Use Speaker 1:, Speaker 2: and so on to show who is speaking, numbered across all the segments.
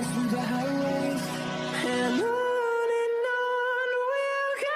Speaker 1: on through the highways, and on we'll go.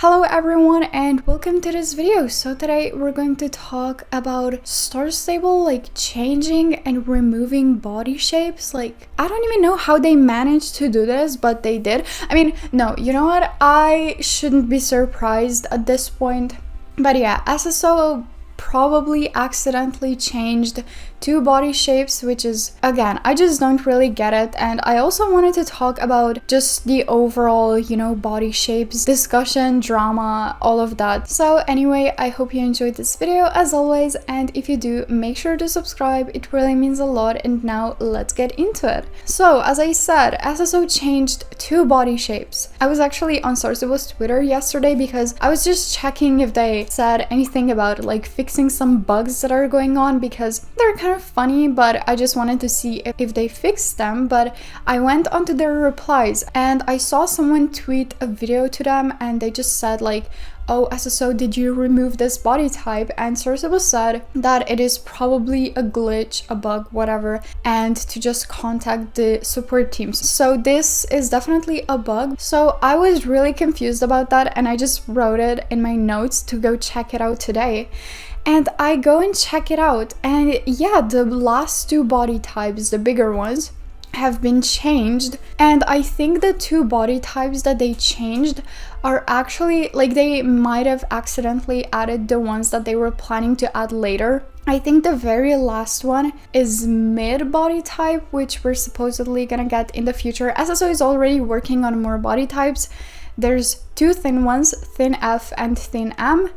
Speaker 2: Hello everyone and welcome to this video. So today we're going to talk about Star Stable changing and removing body shapes. I don't even know how they managed to do this, but they did. I mean, no, you know what? I shouldn't be surprised at this point. But yeah, SSO probably accidentally changed two body shapes, which is, again, I just don't really get it. And I also wanted to talk about just the overall, body shapes discussion, drama, all of that. So anyway, I hope you enjoyed this video as always, and if you do, make sure to subscribe. It really means a lot. And now let's get into it. So as I said, SSO changed two body shapes. I was actually on Star Stable's Twitter yesterday because I was just checking if they said anything about fixing some bugs that are going on, because they're kind of funny, but I just wanted to see if they fixed them. But I went onto their replies and I saw someone tweet a video to them and they just said oh, SSO, did you remove this body type? And Star Stable said that it is probably a glitch, a bug, whatever, and to just contact the support teams. So this is definitely a bug. So I was really confused about that and I just wrote it in my notes to go check it out today. And I go and check it out, and yeah, the last two body types, the bigger ones, have been changed. And I think the two body types that they changed are actually they might have accidentally added the ones that they were planning to add later. I think the very last one is mid body type, which we're supposedly gonna get in the future. SSO is already working on more body types. There's two thin ones, thin F and thin M.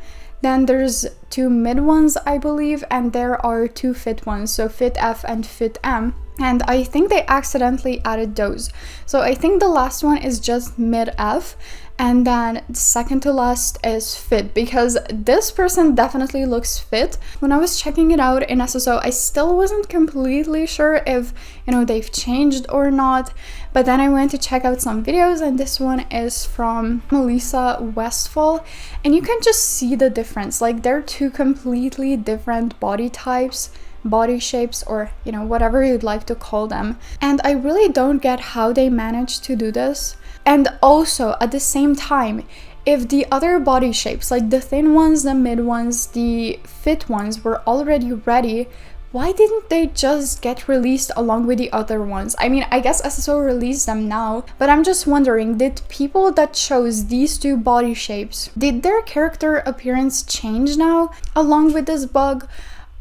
Speaker 2: Then there's two mid ones, I believe, and there are two fit ones, so fit F and fit M. And I think they accidentally added those. So I think the last one is just mid F, and then second to last is fit, because this person definitely looks fit. When I was checking it out in SSO, I still wasn't completely sure if, they've changed or not. But then I went to check out some videos, and this one is from Melissa Westfall, and you can just see the difference. They're two completely different body types, body shapes, or whatever you'd like to call them. And I really don't get how they managed to do this. And also at the same time, if the other body shapes, the thin ones, the mid ones, the fit ones, were already ready, why didn't they just get released along with the other ones? I mean, I guess SSO released them now, but I'm just wondering, did people that chose these two body shapes, did their character appearance change now along with this bug?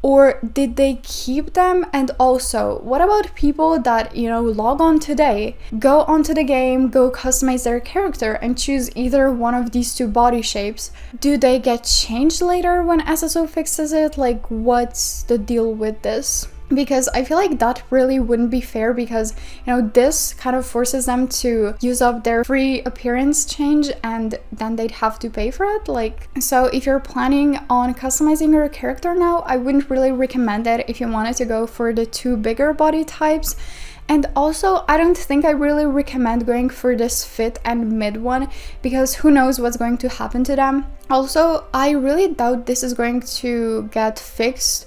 Speaker 2: Or did they keep them? And also, what about people that, log on today, go onto the game, go customize their character and choose either one of these two body shapes? Do they get changed later when SSO fixes it? What's the deal with this? Because I feel like that really wouldn't be fair, because this kind of forces them to use up their free appearance change and then they'd have to pay for it. So if you're planning on customizing your character now, I wouldn't really recommend it if you wanted to go for the two bigger body types. And also, I don't think I really recommend going for this fit and mid one, because who knows what's going to happen to them. Also, I really doubt this is going to get fixed.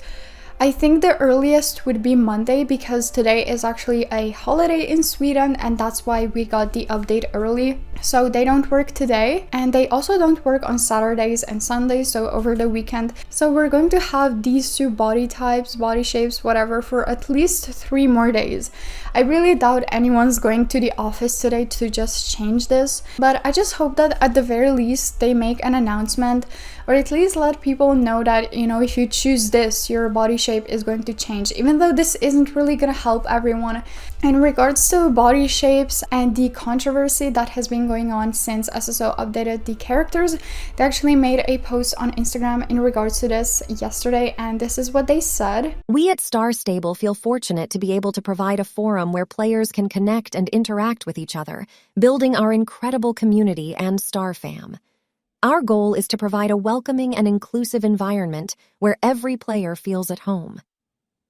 Speaker 2: I think the earliest would be Monday, because today is actually a holiday in Sweden and that's why we got the update early. So they don't work today, and they also don't work on Saturdays and Sundays, so over the weekend. So we're going to have these two body types, body shapes, whatever, for at least 3 more days. I really doubt anyone's going to the office today to just change this, but I just hope that at the very least they make an announcement, or at least let people know that, if you choose this, your body shape is going to change, even though this isn't really gonna help everyone. In regards to body shapes and the controversy that has been going on since SSO updated the characters, they actually made a post on Instagram in regards to this yesterday, and this is what they said.
Speaker 3: We at Star Stable feel fortunate to be able to provide a forum where players can connect and interact with each other, building our incredible community and Star Fam. Our goal is to provide a welcoming and inclusive environment where every player feels at home.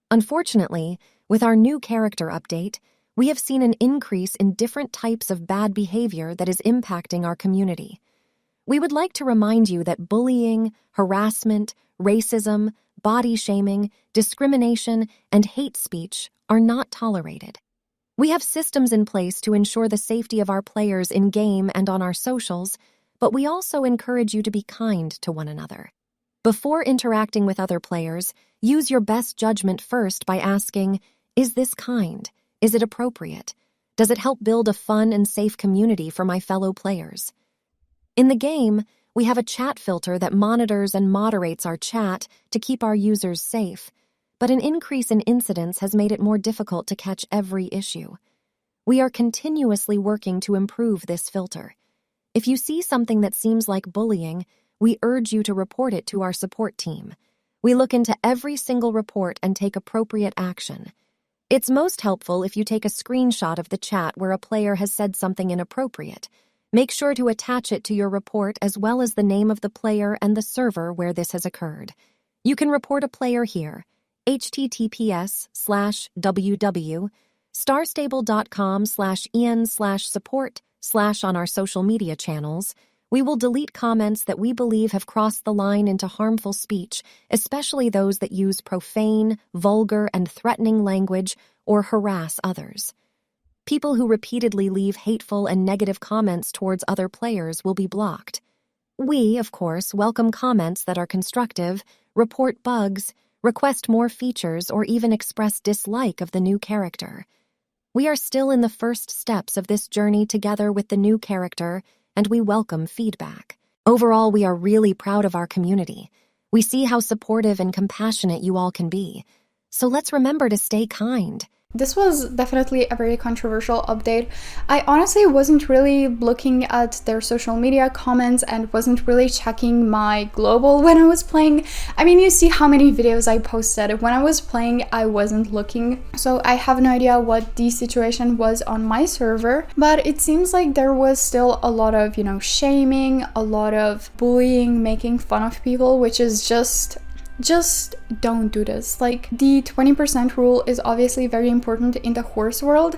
Speaker 3: Unfortunately, with our new character update, we have seen an increase in different types of bad behavior that is impacting our community. We would like to remind you that bullying, harassment, racism, body shaming, discrimination, and hate speech are not tolerated. We have systems in place to ensure the safety of our players in-game and on our socials, but we also encourage you to be kind to one another. Before interacting with other players, use your best judgment first by asking, is this kind? Is it appropriate? Does it help build a fun and safe community for my fellow players? In the game, we have a chat filter that monitors and moderates our chat to keep our users safe, but an increase in incidents has made it more difficult to catch every issue. We are continuously working to improve this filter. If you see something that seems like bullying, we urge you to report it to our support team. We look into every single report and take appropriate action. It's most helpful if you take a screenshot of the chat where a player has said something inappropriate. Make sure to attach it to your report as well as the name of the player and the server where this has occurred. You can report a player here, https://starstable.com/en/support/ on our social media channels. We will delete comments that we believe have crossed the line into harmful speech, especially those that use profane, vulgar, and threatening language or harass others. People who repeatedly leave hateful and negative comments towards other players will be blocked. We, of course, welcome comments that are constructive, report bugs, request more features, or even express dislike of the new character. We are still in the first steps of this journey together with the new character, and we welcome feedback. Overall, we are really proud of our community. We see how supportive and compassionate you all can be. So let's remember to stay kind.
Speaker 2: This was definitely a very controversial update. I honestly wasn't really looking at their social media comments and wasn't really checking my global when I was playing. I mean, you see how many videos I posted. When I was playing, I wasn't looking. So I have no idea what the situation was on my server, but it seems like there was still a lot of, shaming, a lot of bullying, making fun of people, which is just don't do this. Like, the 20% rule is obviously very important in the horse world,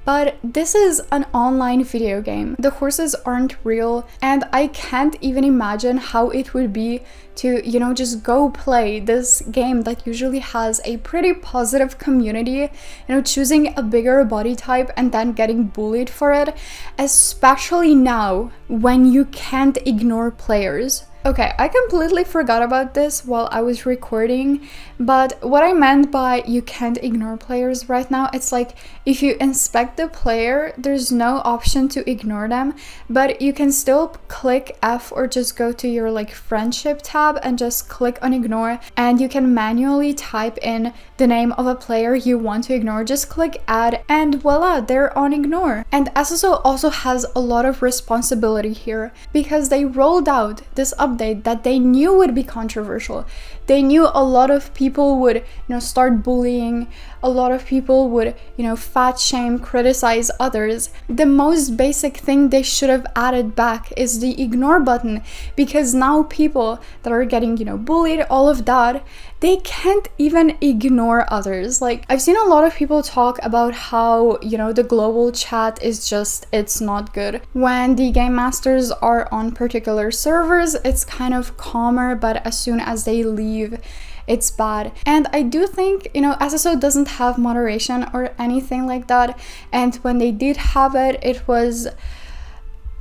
Speaker 2: but this is an online video game. The horses aren't real, and I can't even imagine how it would be to, just go play this game that usually has a pretty positive community, choosing a bigger body type and then getting bullied for it, especially now when you can't ignore players. Okay, I completely forgot about this while I was recording, but what I meant by you can't ignore players right now, it's like if you inspect the player, there's no option to ignore them, but you can still click F or just go to your friendship tab and just click on ignore, and you can manually type in the name of a player you want to ignore. Just click add and voila, they're on ignore. And SSO also has a lot of responsibility here because they rolled out this update that they knew would be controversial. They knew a lot of people would, start bullying. A lot of people would, fat shame, criticize others. The most basic thing they should have added back is the ignore button, because now people that are getting, bullied, all of that, they can't even ignore others. Like, I've seen a lot of people talk about how, the global chat is just, it's not good. When the game masters are on particular servers, it's kind of calmer, but as soon as they leave, it's bad. And I do think, SSO doesn't have moderation or anything like that. And when they did have it,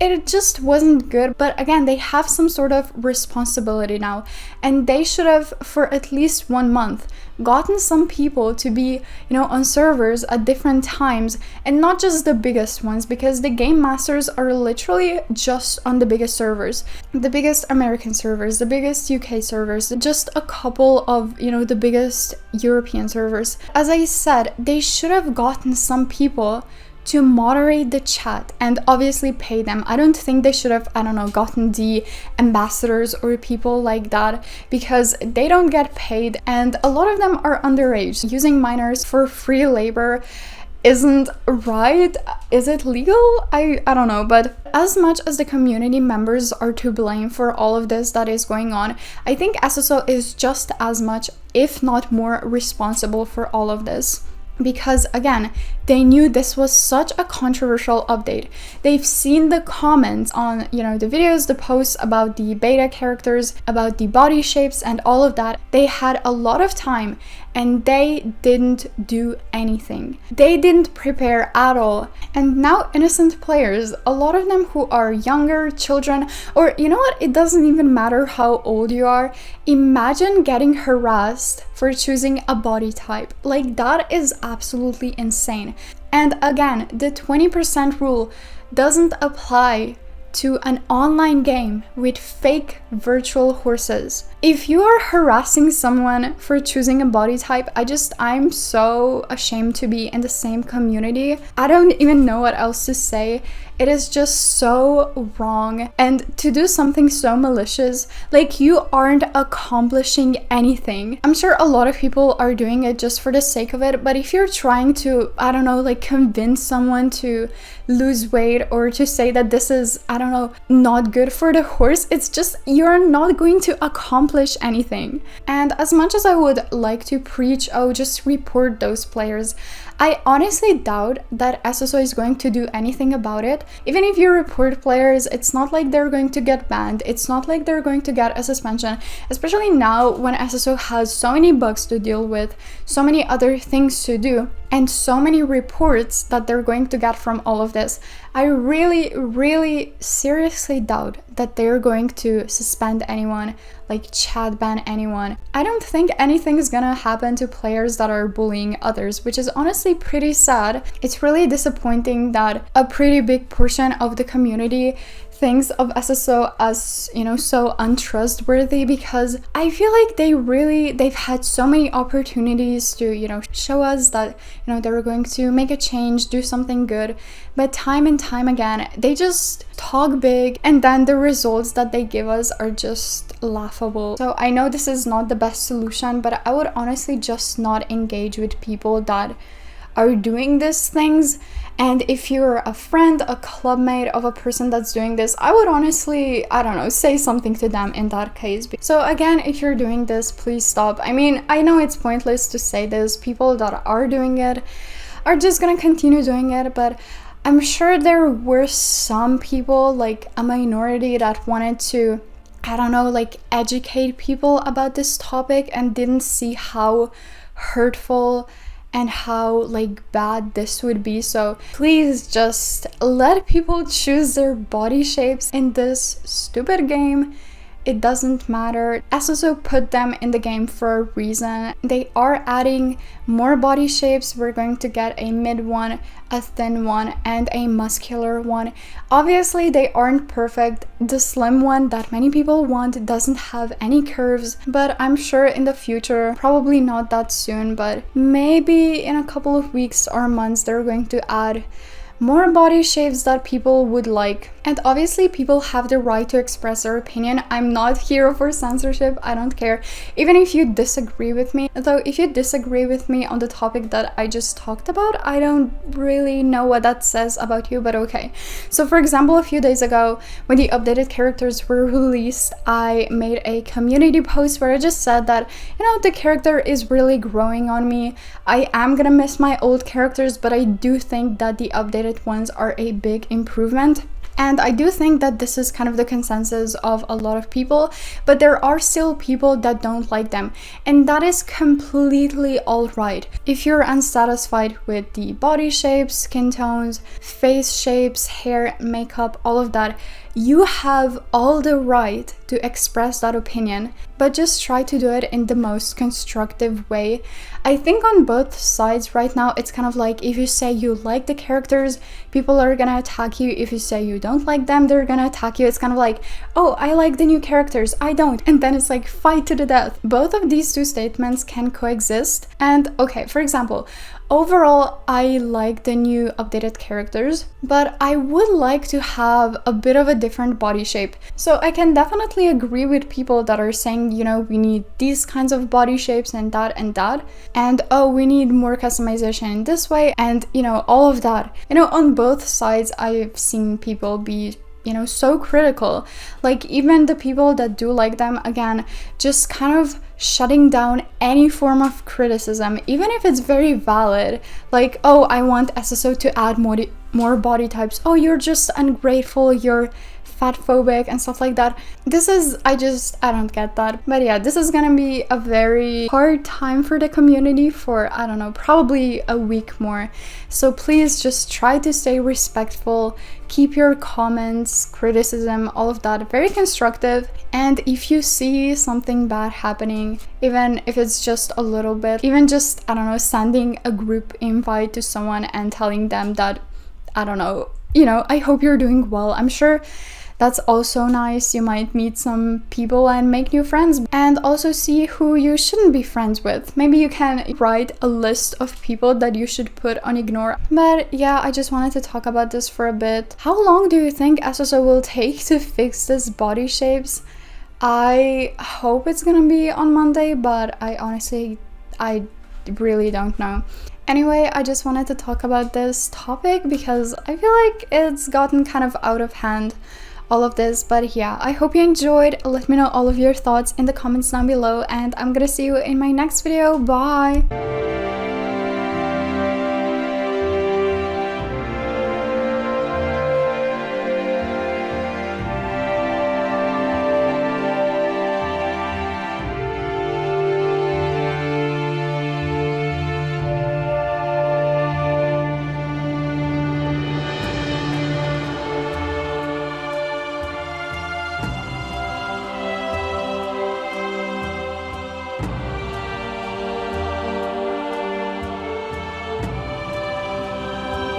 Speaker 2: it just wasn't good. But again, they have some sort of responsibility now, and they should have, for at least 1 month, gotten some people to be, on servers at different times, and not just the biggest ones, because the game masters are literally just on the biggest servers, the biggest American servers, the biggest UK servers, just a couple of, the biggest European servers. As I said, they should have gotten some people to moderate the chat and obviously pay them. I don't think they should have, gotten the ambassadors or people like that, because they don't get paid and a lot of them are underage. Using minors for free labor isn't right. Is it legal? I don't know, but as much as the community members are to blame for all of this that is going on, I think SSO is just as much, if not more, responsible for all of this. because again, they knew this was such a controversial update. They've seen the comments on, the videos, the posts about the beta characters, about the body shapes and all of that. They had a lot of time and they didn't do anything. They didn't prepare at all. And now innocent players, a lot of them who are younger, children, or you know what, it doesn't even matter how old you are, imagine getting harassed for choosing a body type. Like, that is absolutely insane. And again, the 20% rule doesn't apply to an online game with fake virtual horses. If you are harassing someone for choosing a body type, I'm so ashamed to be in the same community. I don't even know what else to say. It is just so wrong. And to do something so malicious, like, you aren't accomplishing anything. I'm sure a lot of people are doing it just for the sake of it, but if you're trying to, convince someone to lose weight or to say that this is, not good for the horse, it's just, you're not going to accomplish anything. And as much as I would like to preach, just report those players, I honestly doubt that SSO is going to do anything about it. Even if you report players, it's not like they're going to get banned. It's not like they're going to get a suspension, especially now when SSO has so many bugs to deal with, so many other things to do, and so many reports that they're going to get from all of this. I really, really seriously doubt that they're going to suspend anyone, like chat ban anyone. I don't think anything's gonna happen to players that are bullying others, which is honestly pretty sad. It's really disappointing that a pretty big portion of the community thinks of SSO as, so untrustworthy, because I feel like they've had so many opportunities to, show us that, they were going to make a change, do something good, but time and time again, they just talk big, and then the results that they give us are just laughable. So I know this is not the best solution, but I would honestly just not engage with people that are doing these things. And if you're a friend, a clubmate of a person that's doing this, I would honestly, say something to them in that case. So again, if you're doing this, please stop. I mean, I know it's pointless to say this. People that are doing it are just gonna continue doing it, but I'm sure there were some people, like a minority, that wanted to, educate people about this topic and didn't see how hurtful and how bad this would be. So please just let people choose their body shapes in this stupid game. It doesn't matter. SSO put them in the game for a reason. They are adding more body shapes. We're going to get a mid one, a thin one, and a muscular one. Obviously, they aren't perfect. The slim one that many people want doesn't have any curves, but I'm sure in the future, probably not that soon, but maybe in a couple of weeks or months, they're going to add more body shapes that people would like. And obviously people have the right to express their opinion. I'm not here for censorship. I don't care. Even if you disagree with me, though, if you disagree with me on the topic that I just talked about, I don't really know what that says about you, but okay. So for example, a few days ago, when the updated characters were released, I made a community post where I just said that, the character is really growing on me. I am gonna miss my old characters, but I do think that the updated ones are a big improvement. And I do think that this is kind of the consensus of a lot of people, but there are still people that don't like them, and that is completely all right. If you're unsatisfied with the body shapes, skin tones, face shapes, hair, makeup, all of that, you have all the right to express that opinion, but just try to do it in the most constructive way. I think on both sides right now, it's kind of like, if you say you like the characters, people are gonna attack you. If you say you don't like them, they're gonna attack you. It's kind of like, oh, I like the new characters, I don't. And then it's like, fight to the death. Both of these two statements can coexist. And okay, for example, overall, I like the new updated characters, but I would like to have a bit of a different body shape. So I can definitely agree with people that are saying, we need these kinds of body shapes and that, and oh, we need more customization in this way, and all of that. On both sides, I've seen people be so critical. Like, even the people that do like them, again, just kind of shutting down any form of criticism, even if it's very valid. Like, oh, I want SSO to add more body types. Oh, you're just ungrateful, you're fat phobic and stuff like that. I don't get that. But yeah, this is gonna be a very hard time for the community for, I don't know, probably a week more. So please just try to stay respectful, keep your comments, criticism, all of that very constructive. And if you see something bad happening, even if it's just a little bit, even just, I don't know, sending a group invite to someone and telling them that, I don't know, I hope you're doing well. I'm sure that's also nice. You might meet some people and make new friends, and also see who you shouldn't be friends with. Maybe you can write a list of people that you should put on ignore. But yeah, I just wanted to talk about this for a bit. How long do you think SSO will take to fix this body shapes? I hope it's gonna be on Monday, but I really don't know. Anyway, I just wanted to talk about this topic because I feel like it's gotten kind of out of hand, all of this. But yeah, I hope you enjoyed. Let me know all of your thoughts in the comments down below, and I'm gonna see you in my next video. Bye!